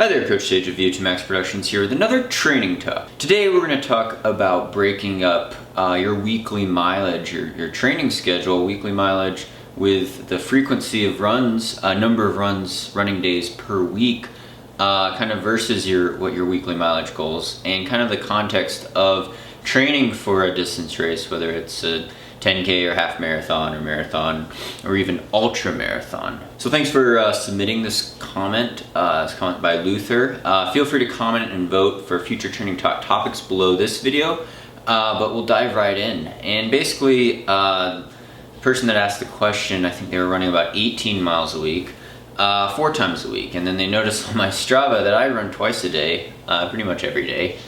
Hi there, Coach Sage of VO2 Max Productions here with another training talk. Today we're going to talk about breaking up your weekly mileage, your training schedule, weekly mileage with the frequency of runs, number of runs, running days per week, kind of versus what your weekly mileage goals, and kind of the context of training for a distance race, whether it's a 10K or half marathon or even ultra marathon. So thanks for submitting this comment by Luther. Feel free to comment and vote for future training talk topics below this video, but we'll dive right in. And basically, the person that asked the question, I think they were running about 18 miles a week, 4 times a week, and then they noticed on my Strava that I run twice a day, pretty much every day.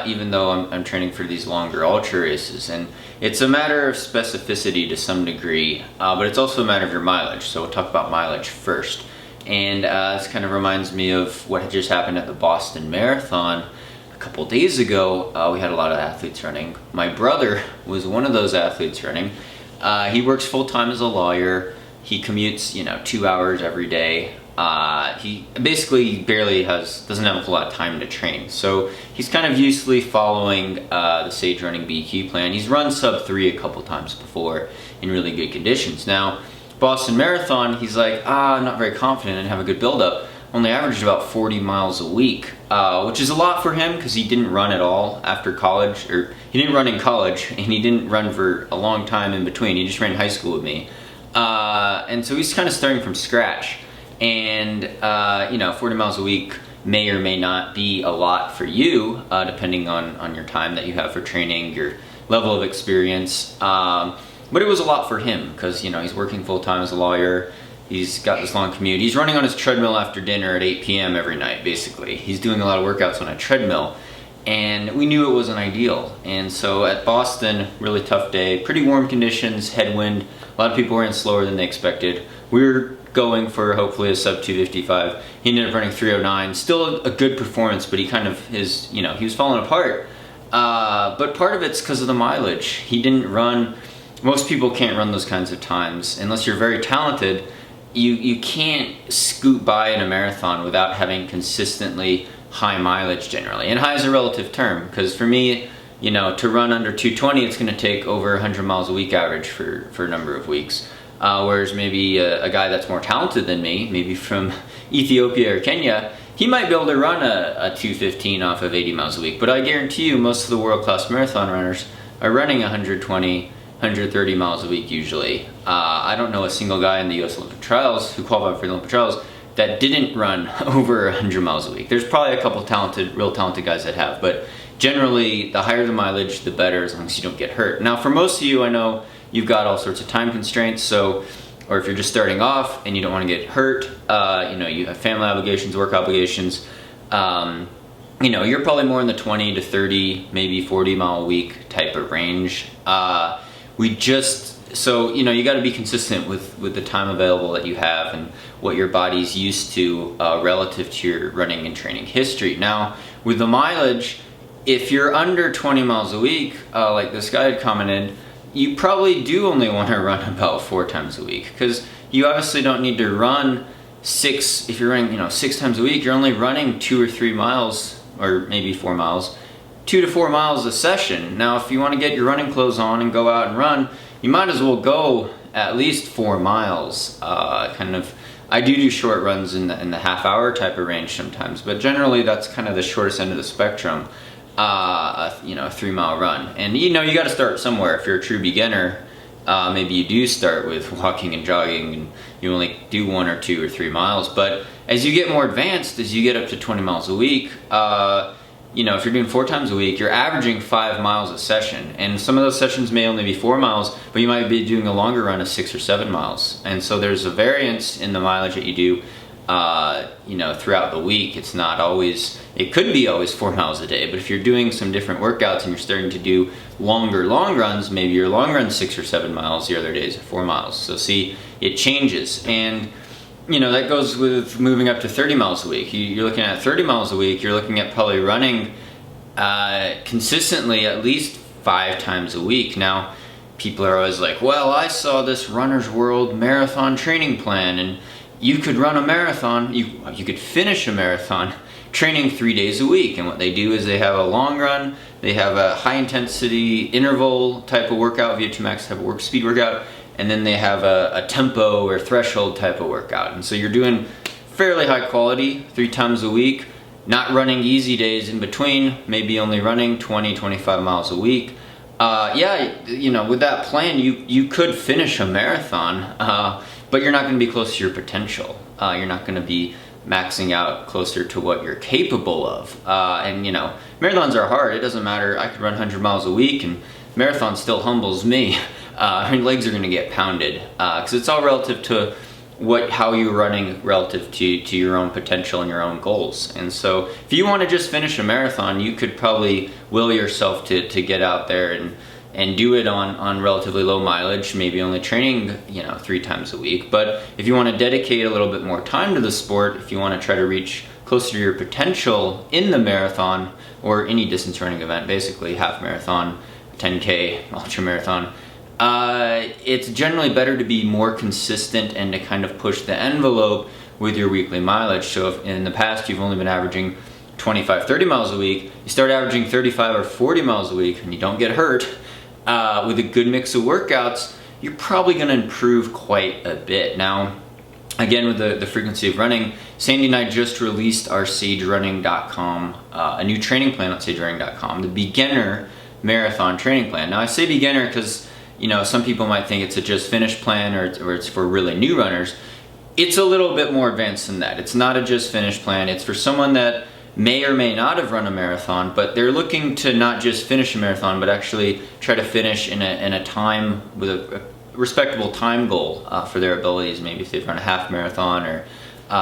Even though I'm training for these longer ultra races, and it's a matter of specificity to some degree, but it's also a matter of your mileage. So we'll talk about mileage first. And this kind of reminds me of what had just happened at the Boston Marathon a couple days ago. We had a lot of athletes running. My brother was one of those athletes running. He works full-time as a lawyer. He commutes, 2 hours every day. He basically doesn't have a whole lot of time to train. So he's kind of usually following the Sage Running BQ plan. He's run sub 3 a couple times before in really good conditions. Now, Boston Marathon, he's like, I'm not very confident and have a good build-up. Only averaged about 40 miles a week, which is a lot for him because he didn't run at all after college, or he didn't run in college, and he didn't run for a long time in between. He just ran high school with me. And so he's kind of starting from scratch. And 40 miles a week may or may not be a lot for you, depending on your time that you have for training, your level of experience. But it was a lot for him because he's working full time as a lawyer. He's got this long commute. He's running on his treadmill after dinner at 8 p.m. every night, basically. He's doing a lot of workouts on a treadmill, and we knew it wasn't ideal. And so at Boston, really tough day, pretty warm conditions, headwind. A lot of people ran slower than they expected. We were going for hopefully a sub 255. He ended up running 309. Still a good performance, but he was falling apart. But part of it's because of the mileage. He didn't run. Most people can't run those kinds of times unless you're very talented. You can't scoot by in a marathon without having consistently high mileage generally. And high is a relative term because for me, to run under 220, it's going to take over 100 miles a week average for a number of weeks. Whereas maybe a guy that's more talented than me, maybe from Ethiopia or Kenya, he might be able to run a 215 off of 80 miles a week. But I guarantee you most of the world-class marathon runners are running 120, 130 miles a week usually. I don't know a single guy in the US Olympic trials who qualified for the Olympic trials that didn't run over 100 miles a week. There's probably a couple real talented guys that have, but generally the higher the mileage, the better, as long as you don't get hurt. Now for most of you, I know you've got all sorts of time constraints, or if you're just starting off and you don't want to get hurt, you have family obligations, work obligations, you're probably more in the 20 to 30, maybe 40 mile a week type of range. You got to be consistent with the time available that you have and what your body's used to relative to your running and training history. Now, with the mileage, if you're under 20 miles a week, like this guy had commented, you probably do only want to run about 4 times a week because you obviously don't need to run 6. If you're running 6 times a week, you're only running 2 or 3 miles, or maybe 4 miles, 2 to 4 miles a session. Now if you want to get your running clothes on and go out and run, you might as well go at least 4 miles. I do short runs in the half hour type of range sometimes, but generally that's kind of the shortest end of the spectrum. A 3 mile run, and you got to start somewhere. If you're a true beginner, maybe you do start with walking and jogging and you only do 1 or 2 or 3 miles, but as you get more advanced, as you get up to 20 miles a week, if you're doing 4 times a week, you're averaging 5 miles a session, and some of those sessions may only be 4 miles, but you might be doing a longer run of 6 or 7 miles, and so there's a variance in the mileage that you do throughout the week. It's not always, it could be always 4 miles a day, but if you're doing some different workouts and you're starting to do long runs, maybe your long run 6 or 7 miles, the other days are 4 miles. So see, it changes. And that goes with moving up to 30 miles a week. You're looking at 30 miles a week, you're looking at probably running consistently at least 5 times a week. Now, people are always like, well, I saw this Runner's World marathon training plan, and you could run a marathon, you could finish a marathon training 3 days a week. And what they do is they have a long run, they have a high intensity interval type of workout, VO2 max type of speed workout, and then they have a tempo or threshold type of workout. And so you're doing fairly high quality 3 times a week, not running easy days in between, maybe only running 20-25 miles a week. Yeah, you know, with that plan, you could finish a marathon, but you're not going to be close to your potential. You're not going to be maxing out closer to what you're capable of. And you know, marathons are hard. It doesn't matter. I could run 100 miles a week, and marathon still humbles me. My legs are going to get pounded because it's all relative to how you're running relative to your own potential and your own goals. And so if you want to just finish a marathon, you could probably will yourself to get out there and do it on relatively low mileage, maybe only training, you know, 3 times a week. But if you want to dedicate a little bit more time to the sport, if you want to try to reach closer to your potential in the marathon or any distance running event, basically half marathon, 10K, ultra marathon, it's generally better to be more consistent and to kind of push the envelope with your weekly mileage. So if in the past you've only been averaging 25-30 miles a week, you start averaging 35 or 40 miles a week and you don't get hurt with a good mix of workouts, you're probably going to improve quite a bit. Now, again, with the frequency of running, Sandy and I just released our sagerunning.com, a new training plan on sagerunning.com, the beginner marathon training plan. Now I say beginner because, you know, some people might think it's a just finished plan or it's for really new runners. It's a little bit more advanced than that. It's not a just finished plan. It's for someone that may or may not have run a marathon, but they're looking to not just finish a marathon, but actually try to finish in a time with a respectable time goal for their abilities. Maybe if they've run a half marathon or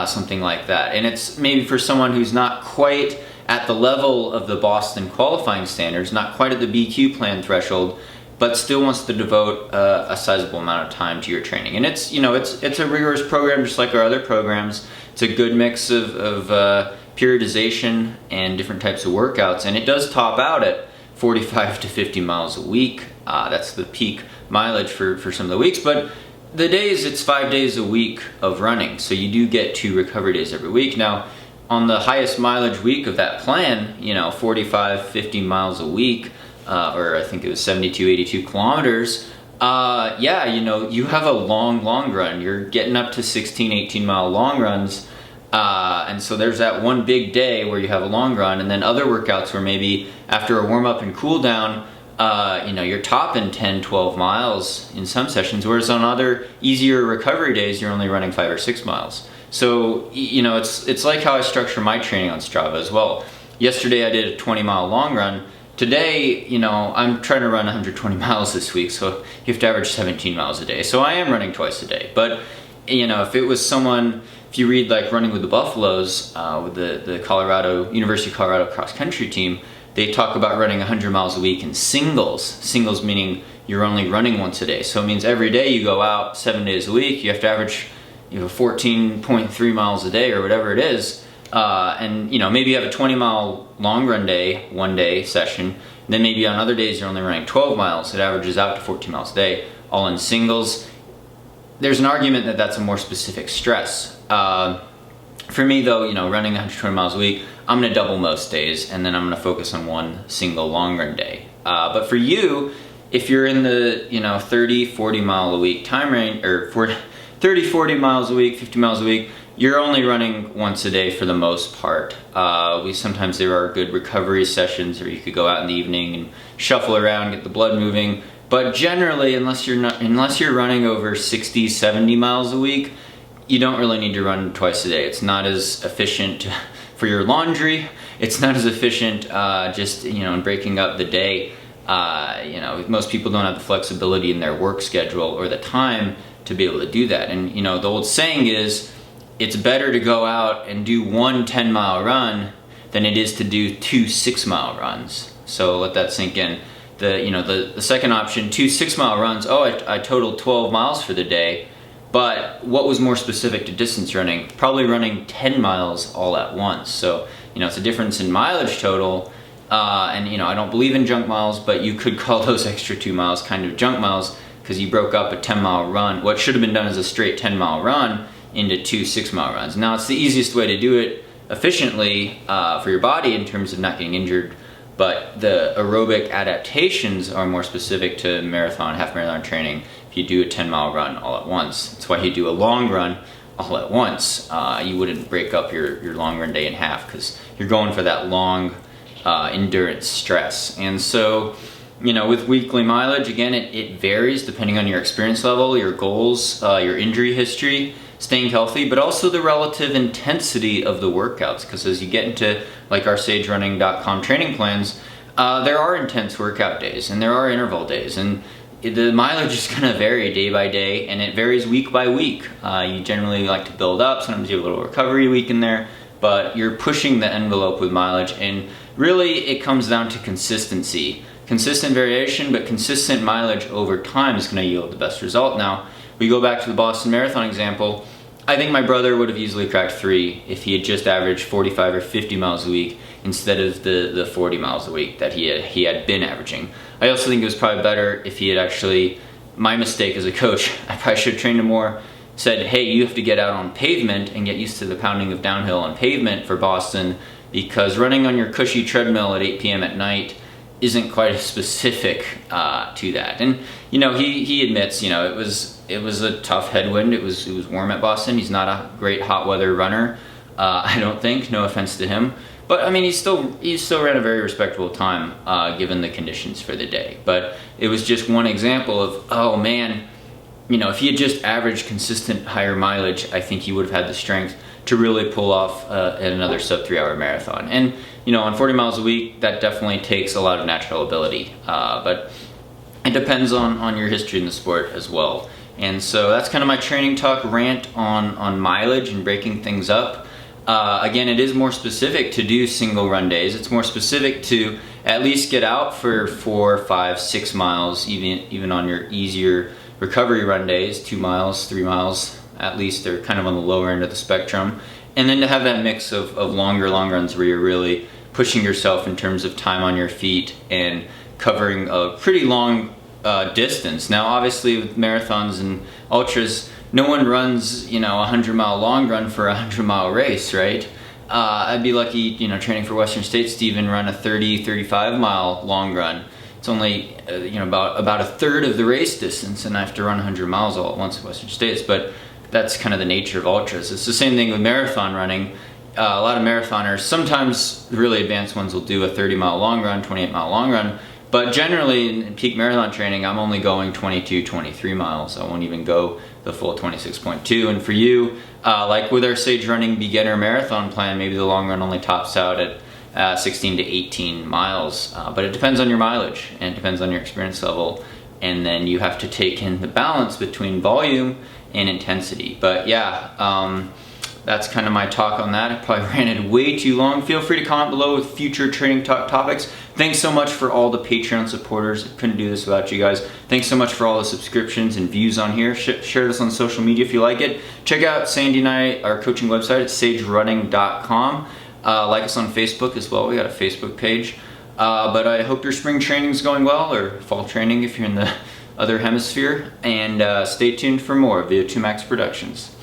something like that. And it's maybe for someone who's not quite at the level of the Boston qualifying standards, not quite at the BQ plan threshold, but still wants to devote a sizable amount of time to your training. And it's, you know, it's a rigorous program just like our other programs. It's a good mix of periodization and different types of workouts, and it does top out at 45 to 50 miles a week. That's the peak mileage for some of the weeks, but the days, it's 5 days a week of running, so you do get 2 recovery days every week. Now, on the highest mileage week of that plan, you know, 45, 50 miles a week, or I think it was 72, 82 kilometers, yeah, you know, you have a long run. You're getting up to 16, 18 mile long runs. And so there's that one big day where you have a long run, and then other workouts where maybe after a warm up and cool down, you know, you're topping 10, 12 miles in some sessions, whereas on other easier recovery days, you're only running 5 or 6 miles. So, you know, it's like how I structure my training on Strava as well. Yesterday I did a 20-mile long run. Today, you know, I'm trying to run 120 miles this week, so you have to average 17 miles a day. So I am running twice a day. But, you know, if it was someone, if you read like Running with the Buffaloes, with the Colorado, University of Colorado cross country team, they talk about running 100 miles a week in singles. Singles meaning you're only running once a day. So it means every day you go out 7 days a week, you have to average, you know, 14.3 miles a day or whatever it is. And, you know, maybe you have a 20-mile long run day, one day session, and then maybe on other days you're only running 12 miles. It averages out to 14 miles a day, all in singles. There's an argument that that's a more specific stress. For me though, you know, running 120 miles a week, I'm gonna double most days, and then I'm gonna focus on one single long run day. But for you, if you're in the, you know, 30, 40 mile a week time range, or 30, 40 miles a week, 50 miles a week, you're only running once a day for the most part. Sometimes there are good recovery sessions, or you could go out in the evening and shuffle around, get the blood moving. But generally, unless you're running over 60, 70 miles a week, you don't really need to run twice a day. It's not as efficient for your laundry. It's not as efficient just, you know, in breaking up the day. You know, most people don't have the flexibility in their work schedule or the time to be able to do that. And, you know, the old saying is, it's better to go out and do one 10-mile run than it is to do 2 6-mile runs. So let that sink in. The second option, 2 6-mile runs, oh, I totaled 12 miles for the day, but what was more specific to distance running? Probably running 10 miles all at once. So, you know, it's a difference in mileage total, and, you know, I don't believe in junk miles, but you could call those extra 2 miles kind of junk miles, because you broke up a 10-mile run. What should have been done as a straight 10-mile run, into 2 6-mile runs. Now, it's the easiest way to do it efficiently for your body in terms of not getting injured, but the aerobic adaptations are more specific to marathon, half marathon training. If you do a 10-mile run all at once, that's why you do a long run all at once. You wouldn't break up your long run day in half, because you're going for that long endurance stress. And so, you know, with weekly mileage, again, it varies depending on your experience level, your goals, your injury history, staying healthy, but also the relative intensity of the workouts. Because as you get into like our sagerunning.com training plans, there are intense workout days and there are interval days, and the mileage is going to vary day by day, and it varies week by week. You generally like to build up, sometimes you have a little recovery week in there, but you're pushing the envelope with mileage, and really it comes down to consistency. Consistent variation, but consistent mileage over time is going to yield the best result. Now, we go back to the Boston Marathon example. I think my brother would have easily cracked 3 if he had just averaged 45 or 50 miles a week instead of the 40 miles a week that he had been averaging. I also think it was probably better if he had actually, my mistake as a coach, I probably should have trained him more, said, hey, you have to get out on pavement and get used to the pounding of downhill on pavement for Boston, because running on your cushy treadmill at 8 p.m. at night isn't quite as specific to that. And you know, he admits, you know, it was a tough headwind. It was warm at Boston. He's not a great hot weather runner, I don't think. No offense to him, but I mean, he still ran a very respectable time given the conditions for the day. But it was just one example of, oh man, you know, if he had just averaged consistent higher mileage, I think he would have had the strength to really pull off another sub 3 hour marathon. And you know, on 40 miles a week, that definitely takes a lot of natural ability, but it depends on your history in the sport as well. And so that's kind of my training talk rant on mileage and breaking things up. Again, it is more specific to do single run days. It's more specific to at least get out for 4, 5, 6 miles, even on your easier recovery run days. 2 miles, 3 miles, at least they're kind of on the lower end of the spectrum. And then to have that mix of longer long runs where you're really pushing yourself in terms of time on your feet and covering a pretty long distance. Now, obviously with marathons and ultras, no one runs, you know, a 100-mile long run for a 100-mile race, right? I'd be lucky, you know, training for Western States to even run a 30, 35-mile long run. It's only, you know, about a third of the race distance, and I have to run 100 miles all at once at Western States. But that's kind of the nature of ultras. It's the same thing with marathon running. A lot of marathoners, sometimes really advanced ones, will do a 30-mile long run, 28-mile long run, but generally in peak marathon training, I'm only going 22, 23 miles. I won't even go the full 26.2. And for you, like with our Sage Running beginner marathon plan, maybe the long run only tops out at 16 to 18 miles, but it depends on your mileage and it depends on your experience level, and then you have to take in the balance between volume and intensity. But yeah, that's kind of my talk on that. I probably ran it way too long. Feel free to comment below with future training talk topics. Thanks so much for all the Patreon supporters. I couldn't do this without you guys. Thanks so much for all the subscriptions and views on here. Share this on social media if you like it. Check out Sandy and I, our coaching website at sagerunning.com. Like us on Facebook as well. We got a Facebook page. But I hope your spring training is going well, or fall training if you're in the other hemisphere. And stay tuned for more of VO2 Max Productions.